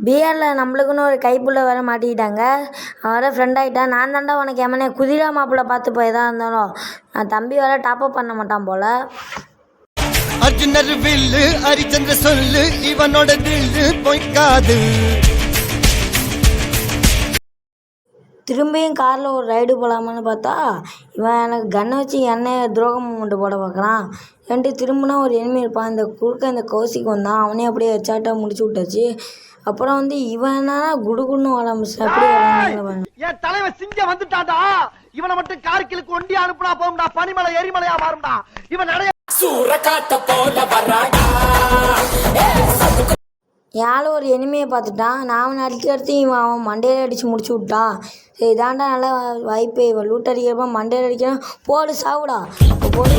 பிஆரில் நம்மளுக்குன்னு ஒரு கைப்புள்ள வேற மாட்டிக்கிட்டாங்க. அவரை ஃப்ரெண்ட் ஆகிட்டான். நான் தாண்டா உனக்கு எமனே குதிரை மாப்பிள்ளை பார்த்து போய் எதாக இருந்தாலும் நான் தம்பி வேற டாப்அப் பண்ண மாட்டான் போல். அர்ஜுனர் வில்லு ஹரிச்சந்திர சொல்லு இவனோட தில்லு பொய்க்காது. திரும்பியும் காரில் ஒரு ரைடு போகலாமான்னு பார்த்தா இவன் எனக்கு கன்னை வச்சு எண்ணெயை துரோகம் மட்டும் போட பார்க்குறான். ஏன்ட்டு திரும்பினா ஒரு எனிமி இருப்பான். இந்த குறுக்க இந்த கௌசிக்கு வந்தான். அவனே அப்படியே வச்சாட்டை முடிச்சு விட்டாச்சு. அப்புறம் இவன் என்னன்னா குடுகுன்னு ஆரம்பிச்சு அப்படி என் தலைவன் சிங்க வந்துட்டாடா. இவனை மட்டும் கார்கிலுக்கு ஒண்டி அனுப்புனா போகும்டா. பனிமலை எரிமலையா மாறும்டா. இவன் நிறைய யாரும் ஒரு எனிமையை பார்த்துட்டான். நான் அவனை அடிச்சு அவன் மண்டையில அடித்து முடிச்சு விட்டான். சரி இதாண்டா நல்லா வாய்ப்பு. இவன் லூட் அடிக்கிறப்ப மண்டையில அடிக்கிறான். போடு சாவுடா போடு.